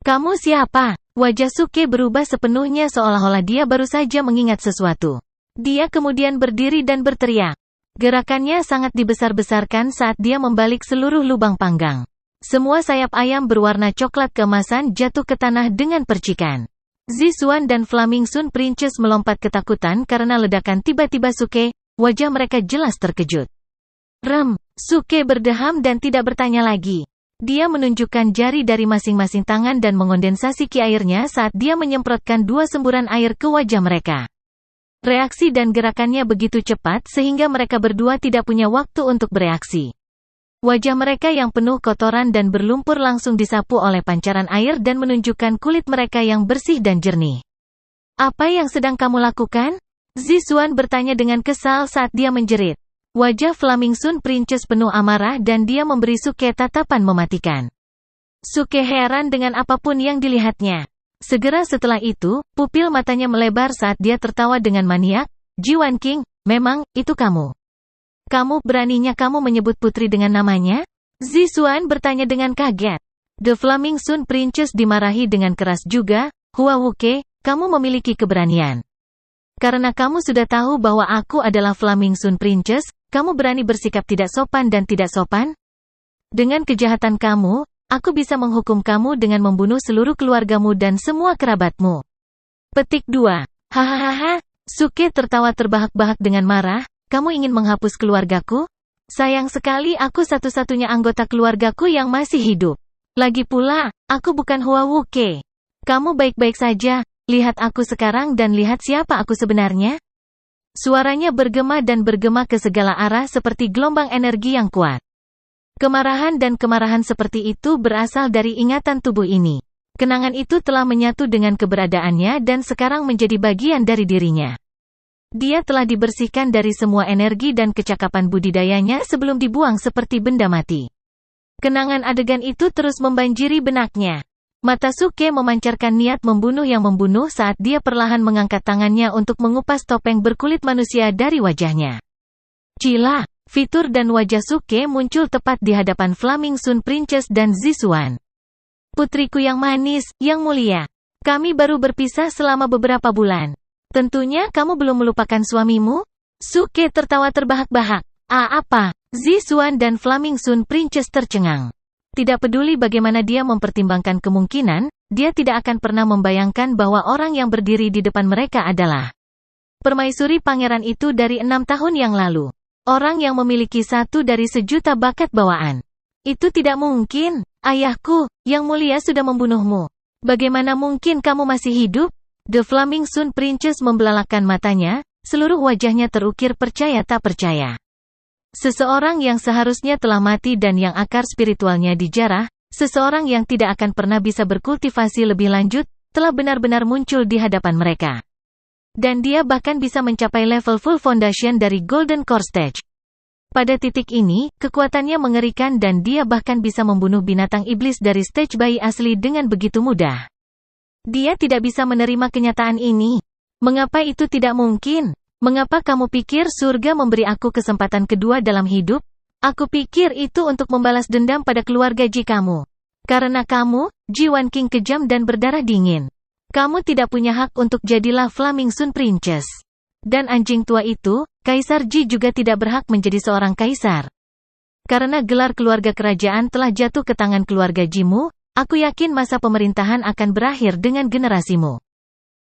Kamu siapa? Wajah Suke berubah sepenuhnya seolah-olah dia baru saja mengingat sesuatu. Dia kemudian berdiri dan berteriak. Gerakannya sangat dibesar-besarkan saat dia membalik seluruh lubang panggang. Semua sayap ayam berwarna coklat keemasan jatuh ke tanah dengan percikan. Zixuan dan Flaming Sun Princess melompat ketakutan karena ledakan tiba-tiba Suke, wajah mereka jelas terkejut. Suke berdeham dan tidak bertanya lagi. Dia menunjukkan jari dari masing-masing tangan dan mengondensasi ki airnya saat dia menyemprotkan 2 semburan air ke wajah mereka. Reaksi dan gerakannya begitu cepat sehingga mereka berdua tidak punya waktu untuk bereaksi. Wajah mereka yang penuh kotoran dan berlumpur langsung disapu oleh pancaran air dan menunjukkan kulit mereka yang bersih dan jernih. Apa yang sedang kamu lakukan? Zixuan bertanya dengan kesal saat dia menjerit. Wajah Flaming Sun Princess penuh amarah dan dia memberi Suke tatapan mematikan. Suke heran dengan apapun yang dilihatnya. Segera setelah itu, pupil matanya melebar saat dia tertawa dengan maniak. Jiwan King, memang, itu kamu. Kamu beraninya kamu menyebut putri dengan namanya? Zixuan bertanya dengan kaget. The Flaming Sun Princess dimarahi dengan keras juga. Hua Wuke, kamu memiliki keberanian. Karena kamu sudah tahu bahwa aku adalah Flaming Sun Princess, kamu berani bersikap tidak sopan dan tidak sopan? Dengan kejahatan kamu, aku bisa menghukum kamu dengan membunuh seluruh keluargamu dan semua kerabatmu. Petik 2. Hahaha, Suke tertawa terbahak-bahak dengan marah. Kamu ingin menghapus keluargaku? Sayang sekali aku satu-satunya anggota keluargaku yang masih hidup. Lagi pula, aku bukan Hua Wuke. Kamu baik-baik saja, lihat aku sekarang dan lihat siapa aku sebenarnya. Suaranya bergema dan bergema ke segala arah seperti gelombang energi yang kuat. Kemarahan dan kemarahan seperti itu berasal dari ingatan tubuh ini. Kenangan itu telah menyatu dengan keberadaannya dan sekarang menjadi bagian dari dirinya. Dia telah dibersihkan dari semua energi dan kecakapan budidayanya sebelum dibuang seperti benda mati. Kenangan adegan itu terus membanjiri benaknya. Mata Suke memancarkan niat membunuh yang membunuh saat dia perlahan mengangkat tangannya untuk mengupas topeng berkulit manusia dari wajahnya. Cila, fitur dan wajah Suke muncul tepat di hadapan Flaming Sun Princess dan Zixuan. Putriku yang manis, yang mulia. Kami baru berpisah selama beberapa bulan. Tentunya kamu belum melupakan suamimu? Suke tertawa terbahak-bahak. Apa? Zixuan dan Flaming Sun Princess tercengang. Tidak peduli bagaimana dia mempertimbangkan kemungkinan, dia tidak akan pernah membayangkan bahwa orang yang berdiri di depan mereka adalah permaisuri pangeran itu dari 6 tahun yang lalu. Orang yang memiliki 1 dari sejuta bakat bawaan. Itu tidak mungkin. Ayahku, yang mulia sudah membunuhmu. Bagaimana mungkin kamu masih hidup? The Flaming Sun Princess membelalakkan matanya, seluruh wajahnya terukir percaya tak percaya. Seseorang yang seharusnya telah mati dan yang akar spiritualnya dijarah, seseorang yang tidak akan pernah bisa berkultivasi lebih lanjut, telah benar-benar muncul di hadapan mereka. Dan dia bahkan bisa mencapai level full foundation dari Golden Core Stage. Pada titik ini, kekuatannya mengerikan dan dia bahkan bisa membunuh binatang iblis dari stage bayi asli dengan begitu mudah. Dia tidak bisa menerima kenyataan ini. Mengapa itu tidak mungkin? Mengapa kamu pikir surga memberi aku kesempatan kedua dalam hidup? Aku pikir itu untuk membalas dendam pada keluarga Ji kamu. Karena kamu, Jiwan King kejam dan berdarah dingin. Kamu tidak punya hak untuk jadilah Flaming Sun Princess. Dan anjing tua itu, Kaisar Ji juga tidak berhak menjadi seorang kaisar. Karena gelar keluarga kerajaan telah jatuh ke tangan keluarga Jimu, aku yakin masa pemerintahan akan berakhir dengan generasimu.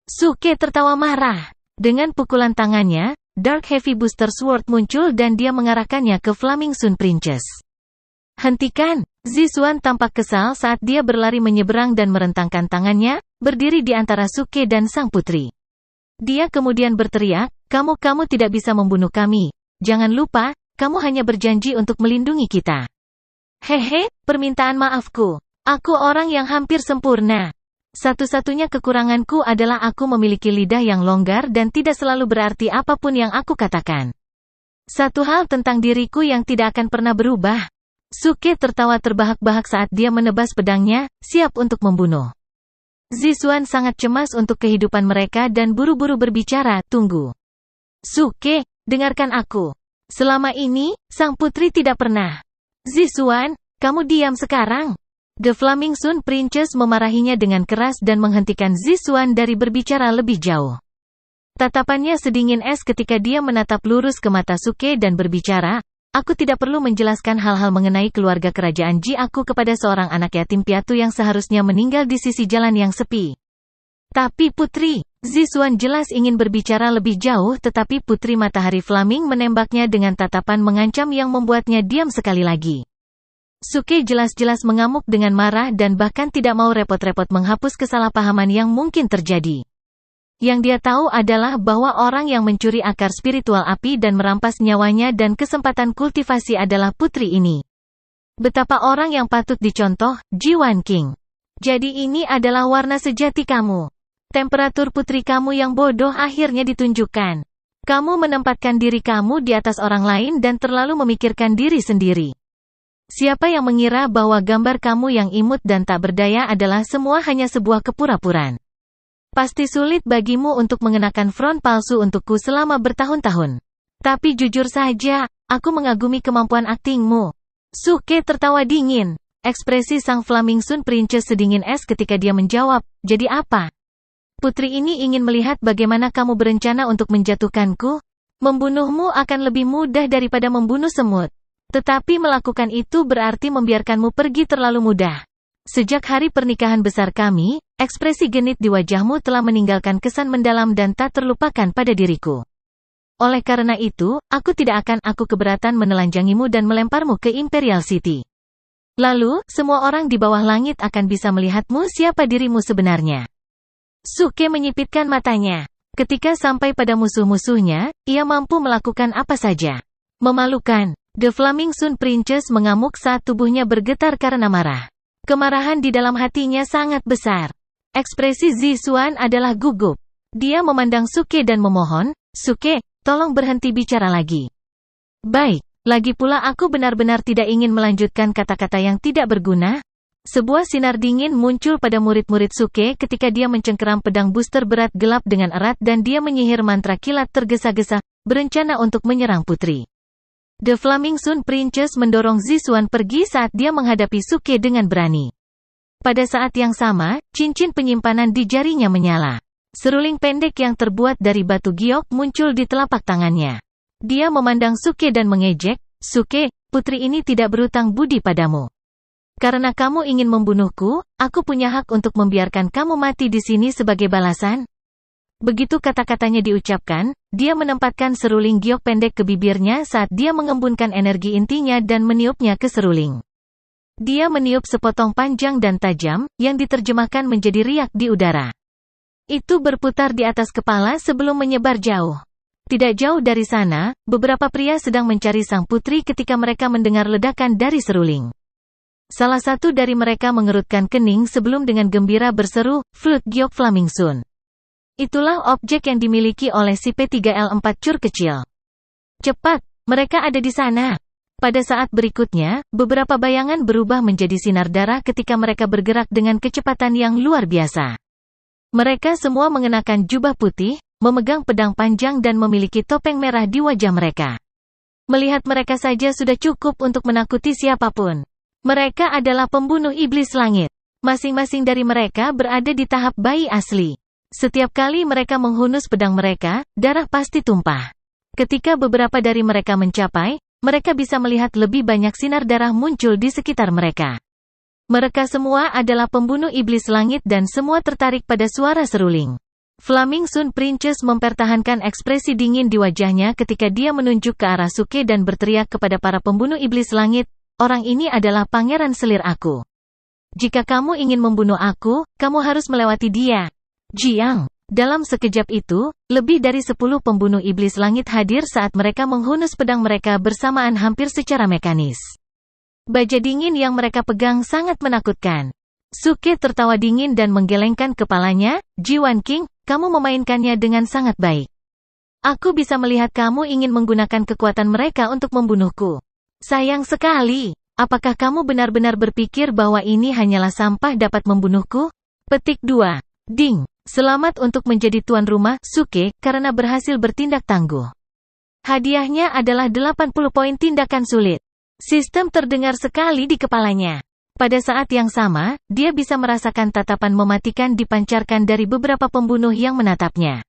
Suke tertawa marah. Dengan pukulan tangannya, Dark Heavy Booster Sword muncul dan dia mengarahkannya ke Flaming Sun Princess. Hentikan! Zixuan tampak kesal saat dia berlari menyeberang dan merentangkan tangannya, berdiri di antara Suke dan sang putri. Dia kemudian berteriak, kamu tidak bisa membunuh kami. Jangan lupa, kamu hanya berjanji untuk melindungi kita. Hehe, permintaan maafku. Aku orang yang hampir sempurna. Satu-satunya kekuranganku adalah aku memiliki lidah yang longgar dan tidak selalu berarti apapun yang aku katakan. Satu hal tentang diriku yang tidak akan pernah berubah. Suke tertawa terbahak-bahak saat dia menebas pedangnya, siap untuk membunuh. Zixuan sangat cemas untuk kehidupan mereka dan buru-buru berbicara, tunggu. Suke, dengarkan aku. Selama ini, sang putri tidak pernah. Zixuan, kamu diam sekarang. The Flaming Sun Princess memarahinya dengan keras dan menghentikan Zixuan dari berbicara lebih jauh. Tatapannya sedingin es ketika dia menatap lurus ke mata Suke dan berbicara, "Aku tidak perlu menjelaskan hal-hal mengenai keluarga kerajaan Ji aku kepada seorang anak yatim piatu yang seharusnya meninggal di sisi jalan yang sepi." Tapi Putri, Zixuan jelas ingin berbicara lebih jauh tetapi Putri Matahari Flaming menembaknya dengan tatapan mengancam yang membuatnya diam sekali lagi. Suke jelas-jelas mengamuk dengan marah dan bahkan tidak mau repot-repot menghapus kesalahpahaman yang mungkin terjadi. Yang dia tahu adalah bahwa orang yang mencuri akar spiritual api dan merampas nyawanya dan kesempatan kultivasi adalah putri ini. Betapa orang yang patut dicontoh, Ji Wanqing. Jadi ini adalah warna sejati kamu. Temperatur putri kamu yang bodoh akhirnya ditunjukkan. Kamu menempatkan diri kamu di atas orang lain dan terlalu memikirkan diri sendiri. Siapa yang mengira bahwa gambar kamu yang imut dan tak berdaya adalah semua hanya sebuah kepura-puraan? Pasti sulit bagimu untuk mengenakan front palsu untukku selama bertahun-tahun. Tapi jujur saja, aku mengagumi kemampuan aktingmu. Suke tertawa dingin. Ekspresi sang Flaming Sun Princess sedingin es ketika dia menjawab, "Jadi apa? Putri ini ingin melihat bagaimana kamu berencana untuk menjatuhkanku? Membunuhmu akan lebih mudah daripada membunuh semut. Tetapi melakukan itu berarti membiarkanmu pergi terlalu mudah. Sejak hari pernikahan besar kami, ekspresi genit di wajahmu telah meninggalkan kesan mendalam dan tak terlupakan pada diriku. Oleh karena itu, aku keberatan menelanjangimu dan melemparmu ke Imperial City. Lalu, semua orang di bawah langit akan bisa melihatmu siapa dirimu sebenarnya." Suke menyipitkan matanya. Ketika sampai pada musuh-musuhnya, ia mampu melakukan apa saja. Memalukan. The Flaming Sun Princess mengamuk saat tubuhnya bergetar karena marah. Kemarahan di dalam hatinya sangat besar. Ekspresi Zixuan adalah gugup. Dia memandang Suke dan memohon, "Suke, tolong berhenti bicara lagi." "Baik, lagi pula aku benar-benar tidak ingin melanjutkan kata-kata yang tidak berguna." Sebuah sinar dingin muncul pada murid-murid Suke ketika dia mencengkeram pedang booster berat gelap dengan erat dan dia menyihir mantra kilat tergesa-gesa, berencana untuk menyerang putri. The Flaming Sun Princess mendorong Zixuan pergi saat dia menghadapi Suke dengan berani. Pada saat yang sama, cincin penyimpanan di jarinya menyala. Seruling pendek yang terbuat dari batu giok muncul di telapak tangannya. Dia memandang Suke dan mengejek, "Suke, putri ini tidak berutang budi padamu. Karena kamu ingin membunuhku, aku punya hak untuk membiarkan kamu mati di sini sebagai balasan." Begitu kata-katanya diucapkan, dia menempatkan seruling giok pendek ke bibirnya saat dia mengembunkan energi intinya dan meniupnya ke seruling. Dia meniup sepotong panjang dan tajam, yang diterjemahkan menjadi riak di udara. Itu berputar di atas kepala sebelum menyebar jauh. Tidak jauh dari sana, beberapa pria sedang mencari sang putri ketika mereka mendengar ledakan dari seruling. Salah satu dari mereka mengerutkan kening sebelum dengan gembira berseru, "Flute giok Flaming Sun." Itulah objek yang dimiliki oleh si P3L4 cur kecil. Cepat, mereka ada di sana. Pada saat berikutnya, beberapa bayangan berubah menjadi sinar darah ketika mereka bergerak dengan kecepatan yang luar biasa. Mereka semua mengenakan jubah putih, memegang pedang panjang dan memiliki topeng merah di wajah mereka. Melihat mereka saja sudah cukup untuk menakuti siapapun. Mereka adalah pembunuh iblis langit. Masing-masing dari mereka berada di tahap bayi asli. Setiap kali mereka menghunus pedang mereka, darah pasti tumpah. Ketika beberapa dari mereka mencapai, mereka bisa melihat lebih banyak sinar darah muncul di sekitar mereka. Mereka semua adalah pembunuh iblis langit dan semua tertarik pada suara seruling. Flaming Sun Princess mempertahankan ekspresi dingin di wajahnya ketika dia menunjuk ke arah Suke dan berteriak kepada para pembunuh iblis langit, "Orang ini adalah pangeran selir aku. Jika kamu ingin membunuh aku, kamu harus melewati dia." Jiang. Dalam sekejap itu, lebih dari 10 pembunuh iblis langit hadir saat mereka menghunus pedang mereka bersamaan hampir secara mekanis. Baja dingin yang mereka pegang sangat menakutkan. Suke tertawa dingin dan menggelengkan kepalanya, "Ji Wanqing, kamu memainkannya dengan sangat baik. Aku bisa melihat kamu ingin menggunakan kekuatan mereka untuk membunuhku. Sayang sekali, apakah kamu benar-benar berpikir bahwa ini hanyalah sampah dapat membunuhku?" Petik 2. Ding. Selamat untuk menjadi tuan rumah, Suke, karena berhasil bertindak tangguh. Hadiahnya adalah 80 poin tindakan sulit. Sistem terdengar sekali di kepalanya. Pada saat yang sama, dia bisa merasakan tatapan mematikan dipancarkan dari beberapa pembunuh yang menatapnya.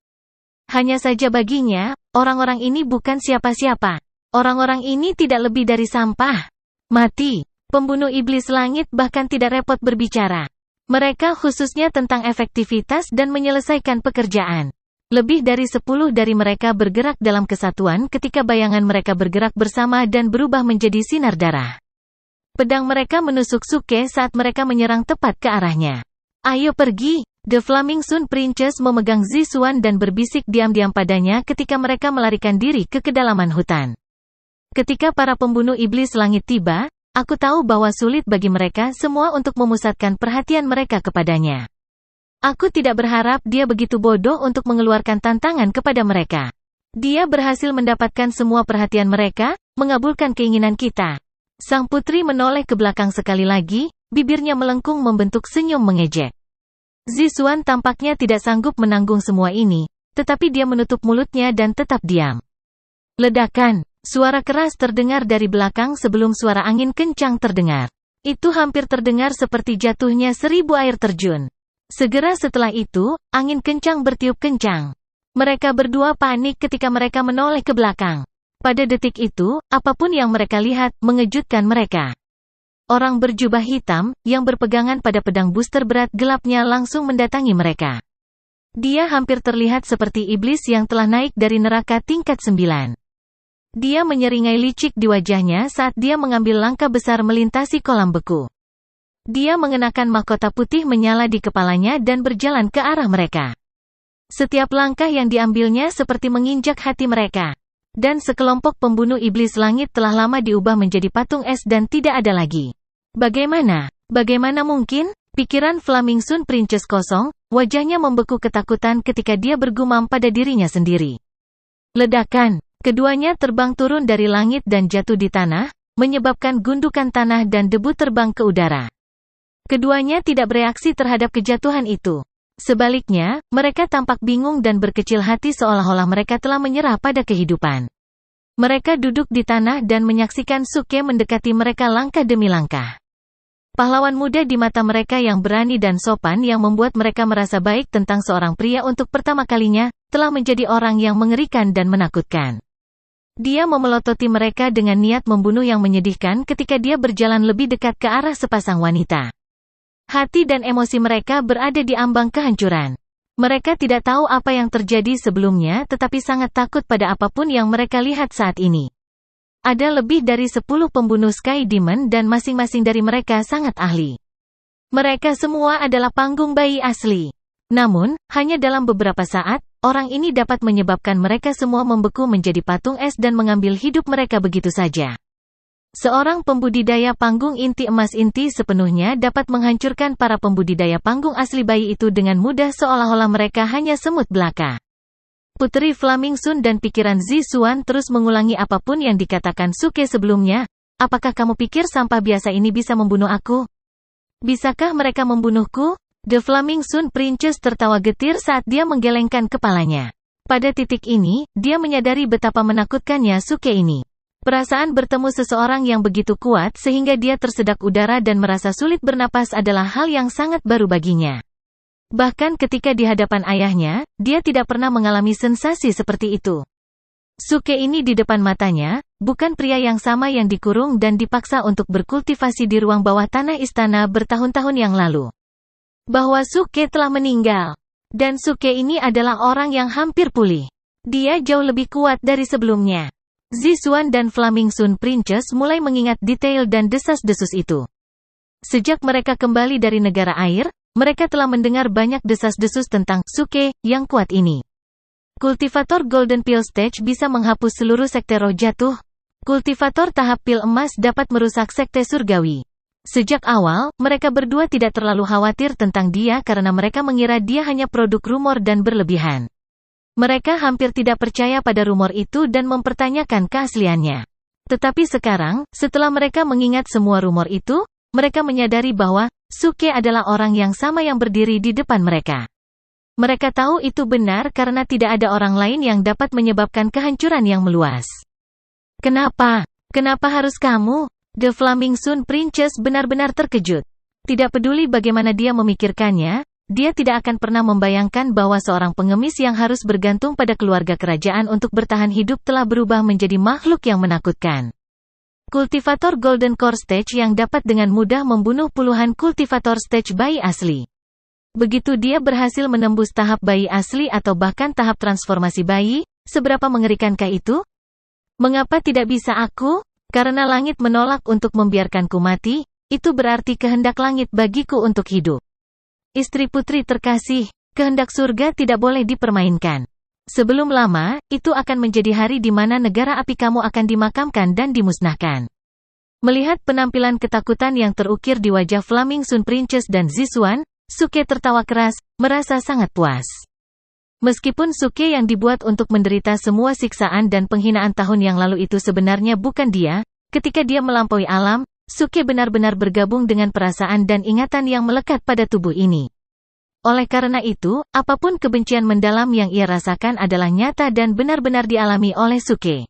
Hanya saja baginya, orang-orang ini bukan siapa-siapa. Orang-orang ini tidak lebih dari sampah. Mati. Pembunuh iblis langit bahkan tidak repot berbicara. Mereka khususnya tentang efektivitas dan menyelesaikan pekerjaan. Lebih dari 10 dari mereka bergerak dalam kesatuan ketika bayangan mereka bergerak bersama dan berubah menjadi sinar darah. Pedang mereka menusuk Suke saat mereka menyerang tepat ke arahnya. Ayo pergi! The Flaming Sun Princess memegang Zixuan dan berbisik diam-diam padanya ketika mereka melarikan diri ke kedalaman hutan. Ketika para pembunuh iblis langit tiba, aku tahu bahwa sulit bagi mereka semua untuk memusatkan perhatian mereka kepadanya. Aku tidak berharap dia begitu bodoh untuk mengeluarkan tantangan kepada mereka. Dia berhasil mendapatkan semua perhatian mereka, mengabulkan keinginan kita. Sang putri menoleh ke belakang sekali lagi, bibirnya melengkung membentuk senyum mengejek. Zixuan tampaknya tidak sanggup menanggung semua ini, tetapi dia menutup mulutnya dan tetap diam. Ledakan, suara keras terdengar dari belakang sebelum suara angin kencang terdengar. Itu hampir terdengar seperti jatuhnya 1000 air terjun. Segera setelah itu, angin kencang bertiup kencang. Mereka berdua panik ketika mereka menoleh ke belakang. Pada detik itu, apapun yang mereka lihat, mengejutkan mereka. Orang berjubah hitam, yang berpegangan pada pedang booster berat gelapnya langsung mendatangi mereka. Dia hampir terlihat seperti iblis yang telah naik dari neraka tingkat 9. Dia menyeringai licik di wajahnya saat dia mengambil langkah besar melintasi kolam beku. Dia mengenakan mahkota putih menyala di kepalanya dan berjalan ke arah mereka. Setiap langkah yang diambilnya seperti menginjak hati mereka. Dan sekelompok pembunuh iblis langit telah lama diubah menjadi patung es dan tidak ada lagi. Bagaimana? Bagaimana mungkin? Pikiran Flaming Sun Princess kosong, wajahnya membeku ketakutan ketika dia bergumam pada dirinya sendiri. Ledakan. Keduanya terbang turun dari langit dan jatuh di tanah, menyebabkan gundukan tanah dan debu terbang ke udara. Keduanya tidak bereaksi terhadap kejatuhan itu. Sebaliknya, mereka tampak bingung dan berkecil hati seolah-olah mereka telah menyerah pada kehidupan. Mereka duduk di tanah dan menyaksikan Suke mendekati mereka langkah demi langkah. Pahlawan muda di mata mereka yang berani dan sopan yang membuat mereka merasa baik tentang seorang pria untuk pertama kalinya, telah menjadi orang yang mengerikan dan menakutkan. Dia memelototi mereka dengan niat membunuh yang menyedihkan ketika dia berjalan lebih dekat ke arah sepasang wanita. Hati dan emosi mereka berada di ambang kehancuran. Mereka tidak tahu apa yang terjadi sebelumnya tetapi sangat takut pada apapun yang mereka lihat saat ini. Ada lebih dari 10 pembunuh Sky Demon dan masing-masing dari mereka sangat ahli. Mereka semua adalah panggung bayi asli. Namun, hanya dalam beberapa saat, orang ini dapat menyebabkan mereka semua membeku menjadi patung es dan mengambil hidup mereka begitu saja. Seorang pembudidaya panggung inti emas inti sepenuhnya dapat menghancurkan para pembudidaya panggung asli bayi itu dengan mudah seolah-olah mereka hanya semut belaka. Putri Flaming Sun dan pikiran Zixuan terus mengulangi apapun yang dikatakan Suke sebelumnya. Apakah kamu pikir sampah biasa ini bisa membunuh aku? Bisakah mereka membunuhku? The Flaming Sun Princess tertawa getir saat dia menggelengkan kepalanya. Pada titik ini, dia menyadari betapa menakutkannya Suke ini. Perasaan bertemu seseorang yang begitu kuat sehingga dia tersedak udara dan merasa sulit bernapas adalah hal yang sangat baru baginya. Bahkan ketika di hadapan ayahnya, dia tidak pernah mengalami sensasi seperti itu. Suke ini di depan matanya, bukan pria yang sama yang dikurung dan dipaksa untuk berkultivasi di ruang bawah tanah istana bertahun-tahun yang lalu. Bahwa Suke telah meninggal. Dan Suke ini adalah orang yang hampir pulih. Dia jauh lebih kuat dari sebelumnya. Zixuan dan Flaming Sun Princess mulai mengingat detail dan desas-desus itu. Sejak mereka kembali dari negara air, mereka telah mendengar banyak desas-desus tentang Suke yang kuat ini. Kultivator Golden Pil Stage bisa menghapus seluruh sekte roh jatuh. Kultivator tahap pil emas dapat merusak sekte surgawi. Sejak awal, mereka berdua tidak terlalu khawatir tentang dia karena mereka mengira dia hanya produk rumor dan berlebihan. Mereka hampir tidak percaya pada rumor itu dan mempertanyakan keasliannya. Tetapi sekarang, setelah mereka mengingat semua rumor itu, mereka menyadari bahwa Suke adalah orang yang sama yang berdiri di depan mereka. Mereka tahu itu benar karena tidak ada orang lain yang dapat menyebabkan kehancuran yang meluas. Kenapa? Kenapa harus kamu? The Flaming Sun Princess benar-benar terkejut. Tidak peduli bagaimana dia memikirkannya, dia tidak akan pernah membayangkan bahwa seorang pengemis yang harus bergantung pada keluarga kerajaan untuk bertahan hidup telah berubah menjadi makhluk yang menakutkan. Kultivator Golden Core Stage yang dapat dengan mudah membunuh puluhan kultivator stage bayi asli. Begitu dia berhasil menembus tahap bayi asli atau bahkan tahap transformasi bayi, seberapa mengerikankah itu? Mengapa tidak bisa aku? Karena langit menolak untuk membiarkanku mati, itu berarti kehendak langit bagiku untuk hidup. Istri putri terkasih, kehendak surga tidak boleh dipermainkan. Sebelum lama, itu akan menjadi hari di mana negara api kamu akan dimakamkan dan dimusnahkan. Melihat penampilan ketakutan yang terukir di wajah Flaming Sun Princess dan Zixuan, Suke tertawa keras, merasa sangat puas. Meskipun Suke yang dibuat untuk menderita semua siksaan dan penghinaan tahun yang lalu itu sebenarnya bukan dia, ketika dia melampaui alam, Suke benar-benar bergabung dengan perasaan dan ingatan yang melekat pada tubuh ini. Oleh karena itu, apapun kebencian mendalam yang ia rasakan adalah nyata dan benar-benar dialami oleh Suke.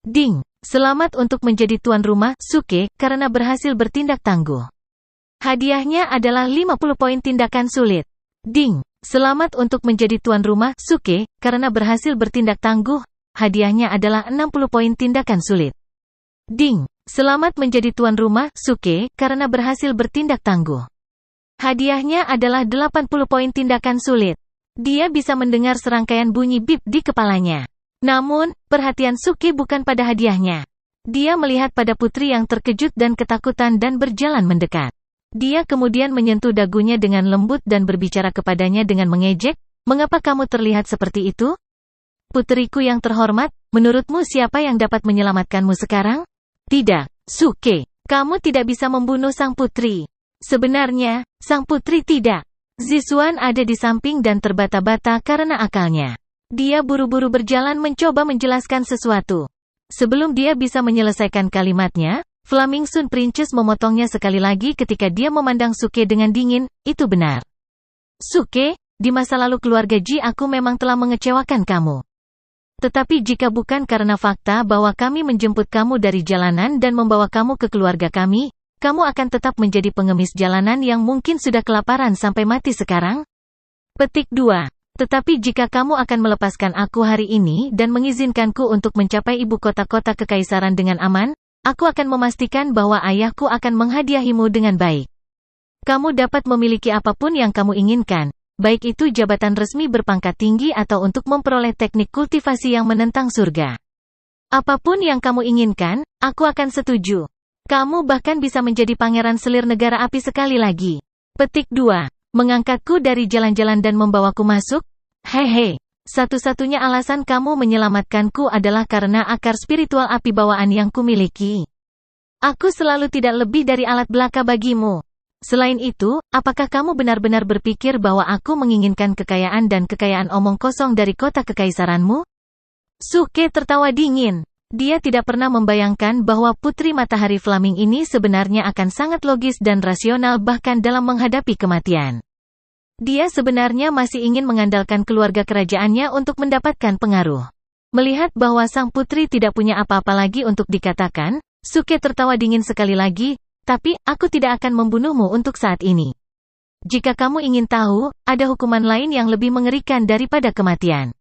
Ding! Selamat untuk menjadi tuan rumah, Suke, karena berhasil bertindak tangguh. Hadiahnya adalah 50 poin tindakan sulit. Ding! Selamat untuk menjadi tuan rumah, Suke, karena berhasil bertindak tangguh. Hadiahnya adalah 60 poin tindakan sulit. Ding! Selamat menjadi tuan rumah, Suke, karena berhasil bertindak tangguh. Hadiahnya adalah 80 poin tindakan sulit. Dia bisa mendengar serangkaian bunyi bip di kepalanya. Namun, perhatian Suke bukan pada hadiahnya. Dia melihat pada putri yang terkejut dan ketakutan dan berjalan mendekat. Dia kemudian menyentuh dagunya dengan lembut dan berbicara kepadanya dengan mengejek, "Mengapa kamu terlihat seperti itu? Puteriku yang terhormat, menurutmu siapa yang dapat menyelamatkanmu sekarang?" "Tidak, Suke. Kamu tidak bisa membunuh sang putri." "Sebenarnya, sang putri tidak." Zixuan ada di samping dan terbata-bata karena akalnya. Dia buru-buru berjalan mencoba menjelaskan sesuatu. Sebelum dia bisa menyelesaikan kalimatnya, Flaming Sun Princess memotongnya sekali lagi ketika dia memandang Suke dengan dingin, "Itu benar. Suke, di masa lalu keluarga Ji aku memang telah mengecewakan kamu. Tetapi jika bukan karena fakta bahwa kami menjemput kamu dari jalanan dan membawa kamu ke keluarga kami, kamu akan tetap menjadi pengemis jalanan yang mungkin sudah kelaparan sampai mati sekarang." Petik 2. Tetapi jika kamu akan melepaskan aku hari ini dan mengizinkanku untuk mencapai ibu kota-kota kekaisaran dengan aman, aku akan memastikan bahwa ayahku akan menghadiahimu dengan baik. Kamu dapat memiliki apapun yang kamu inginkan, baik itu jabatan resmi berpangkat tinggi atau untuk memperoleh teknik kultivasi yang menentang surga. Apapun yang kamu inginkan, aku akan setuju. Kamu bahkan bisa menjadi pangeran selir negara api sekali lagi. Petik 2. Mengangkatku dari jalan-jalan dan membawaku masuk? Hehe. Satu-satunya alasan kamu menyelamatkanku adalah karena akar spiritual api bawaan yang kumiliki. Aku selalu tidak lebih dari alat belaka bagimu. Selain itu, apakah kamu benar-benar berpikir bahwa aku menginginkan kekayaan dan kekayaan omong kosong dari kota kekaisaranmu? Suke tertawa dingin. Dia tidak pernah membayangkan bahwa Putri Matahari Flaming ini sebenarnya akan sangat logis dan rasional bahkan dalam menghadapi kematian. Dia sebenarnya masih ingin mengandalkan keluarga kerajaannya untuk mendapatkan pengaruh. Melihat bahwa sang putri tidak punya apa-apa lagi untuk dikatakan, Suke tertawa dingin sekali lagi, "Tapi, aku tidak akan membunuhmu untuk saat ini. Jika kamu ingin tahu, ada hukuman lain yang lebih mengerikan daripada kematian."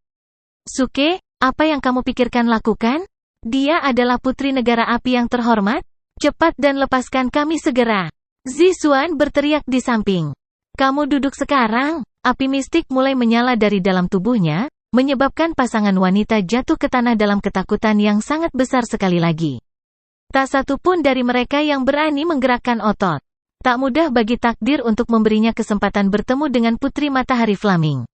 "Suke, apa yang kamu pikirkan lakukan? Dia adalah putri negara api yang terhormat. Cepat dan lepaskan kami segera." Zixuan berteriak di samping. "Kamu duduk sekarang." Api mistik mulai menyala dari dalam tubuhnya, menyebabkan pasangan wanita jatuh ke tanah dalam ketakutan yang sangat besar sekali lagi. Tak satu pun dari mereka yang berani menggerakkan otot. Tak mudah bagi takdir untuk memberinya kesempatan bertemu dengan Putri Matahari Flaming.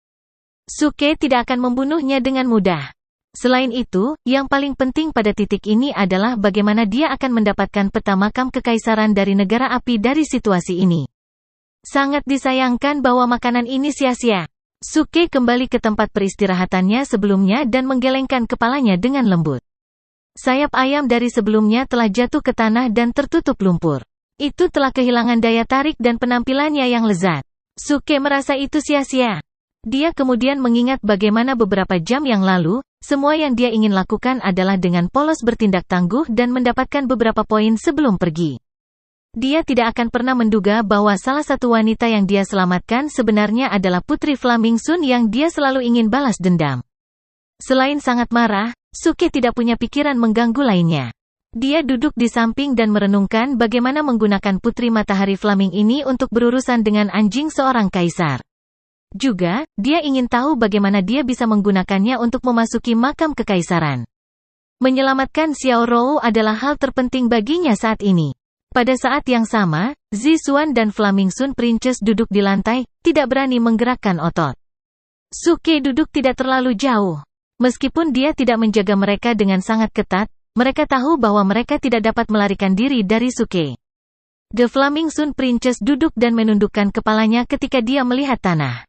Suke tidak akan membunuhnya dengan mudah. Selain itu, yang paling penting pada titik ini adalah bagaimana dia akan mendapatkan peta makam kekaisaran dari negara api dari situasi ini. Sangat disayangkan bahwa makanan ini sia-sia. Suke kembali ke tempat peristirahatannya sebelumnya dan menggelengkan kepalanya dengan lembut. Sayap ayam dari sebelumnya telah jatuh ke tanah dan tertutup lumpur. Itu telah kehilangan daya tarik dan penampilannya yang lezat. Suke merasa itu sia-sia. Dia kemudian mengingat bagaimana beberapa jam yang lalu, Semua yang dia ingin lakukan adalah dengan polos bertindak tangguh dan mendapatkan beberapa poin sebelum pergi. Dia tidak akan pernah menduga bahwa salah satu wanita yang dia selamatkan sebenarnya adalah Putri Flaming Sun yang dia selalu ingin balas dendam. Selain sangat marah, Suke tidak punya pikiran mengganggu lainnya. Dia duduk di samping dan merenungkan bagaimana menggunakan Putri Matahari Flaming ini untuk berurusan dengan anjing seorang kaisar. Juga, dia ingin tahu bagaimana dia bisa menggunakannya untuk memasuki makam kekaisaran. Menyelamatkan Xiao Rou adalah hal terpenting baginya saat ini. Pada saat yang sama, Zixuan dan Flaming Sun Princess duduk di lantai, tidak berani menggerakkan otot. Suke duduk tidak terlalu jauh. Meskipun dia tidak menjaga mereka dengan sangat ketat, mereka tahu bahwa mereka tidak dapat melarikan diri dari Suke. The Flaming Sun Princess duduk dan menundukkan kepalanya ketika dia melihat tanah.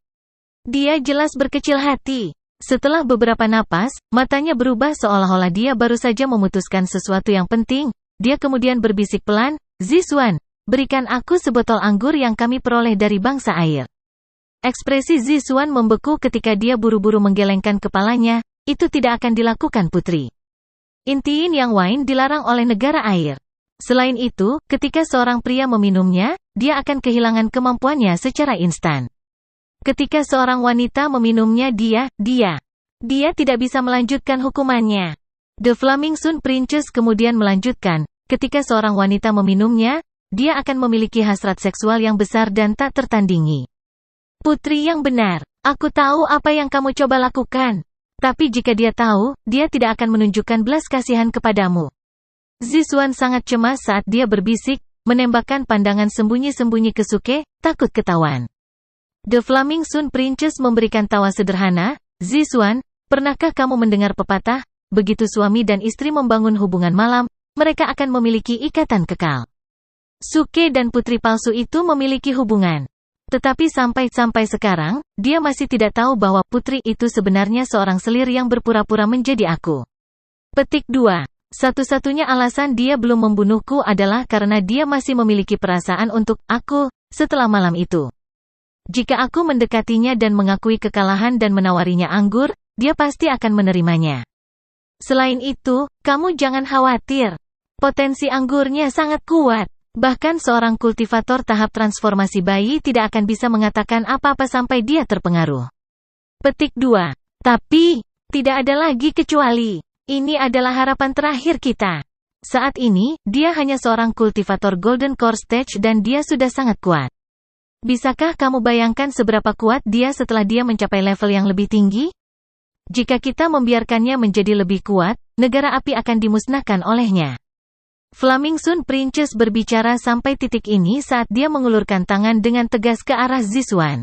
Dia jelas berkecil hati. Setelah beberapa napas, matanya berubah seolah-olah dia baru saja memutuskan sesuatu yang penting. Dia kemudian berbisik pelan, Zixuan, berikan aku sebotol anggur yang kami peroleh dari bangsa air. Ekspresi Zixuan membeku ketika dia buru-buru menggelengkan kepalanya, itu tidak akan dilakukan putri. Intiin yang wine dilarang oleh negara air. Selain itu, ketika seorang pria meminumnya, dia akan kehilangan kemampuannya secara instan. Ketika seorang wanita meminumnya dia tidak bisa melanjutkan hukumannya. The Flaming Sun Princess kemudian melanjutkan, ketika seorang wanita meminumnya, dia akan memiliki hasrat seksual yang besar dan tak tertandingi. Putri yang benar, aku tahu apa yang kamu coba lakukan. Tapi jika dia tahu, dia tidak akan menunjukkan belas kasihan kepadamu. Zixuan sangat cemas saat dia berbisik, menembakkan pandangan sembunyi-sembunyi ke Suke, takut ketahuan. The Flaming Sun Princess memberikan tawa sederhana, Zixuan, pernahkah kamu mendengar pepatah, begitu suami dan istri membangun hubungan malam, mereka akan memiliki ikatan kekal. Suke dan putri palsu itu memiliki hubungan. Tetapi sampai sekarang, dia masih tidak tahu bahwa putri itu sebenarnya seorang selir yang berpura-pura menjadi aku. Petik 2. Satu-satunya alasan dia belum membunuhku adalah karena dia masih memiliki perasaan untuk aku setelah malam itu. Jika aku mendekatinya dan mengakui kekalahan dan menawarinya anggur, dia pasti akan menerimanya. Selain itu, kamu jangan khawatir. Potensi anggurnya sangat kuat. Bahkan seorang kultivator tahap transformasi bayi tidak akan bisa mengatakan apa-apa sampai dia terpengaruh. Petik 2. Tapi, tidak ada lagi kecuali. Ini adalah harapan terakhir kita. Saat ini, dia hanya seorang kultivator Golden Core Stage dan dia sudah sangat kuat. Bisakah kamu bayangkan seberapa kuat dia setelah dia mencapai level yang lebih tinggi? Jika kita membiarkannya menjadi lebih kuat, negara api akan dimusnahkan olehnya. Flaming Sun Princess berbicara sampai titik ini saat dia mengulurkan tangan dengan tegas ke arah Zixuan.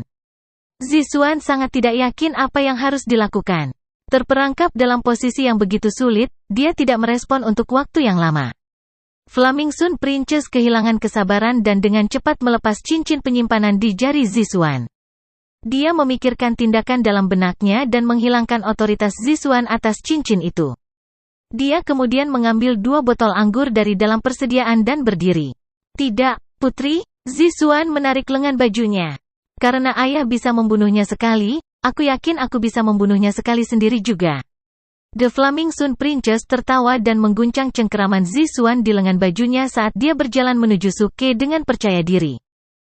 Zixuan sangat tidak yakin apa yang harus dilakukan. Terperangkap dalam posisi yang begitu sulit, dia tidak merespon untuk waktu yang lama. Flaming Sun Princess kehilangan kesabaran dan dengan cepat melepas cincin penyimpanan di jari Zixuan. Dia memikirkan tindakan dalam benaknya dan menghilangkan otoritas Zixuan atas cincin itu. Dia kemudian mengambil 2 botol anggur dari dalam persediaan dan berdiri. Tidak, putri, Zixuan menarik lengan bajunya. Karena ayah bisa membunuhnya sekali, aku yakin aku bisa membunuhnya sekali sendiri juga. The Flaming Sun Princess tertawa dan mengguncang cengkeraman Zixuan di lengan bajunya saat dia berjalan menuju Suke dengan percaya diri.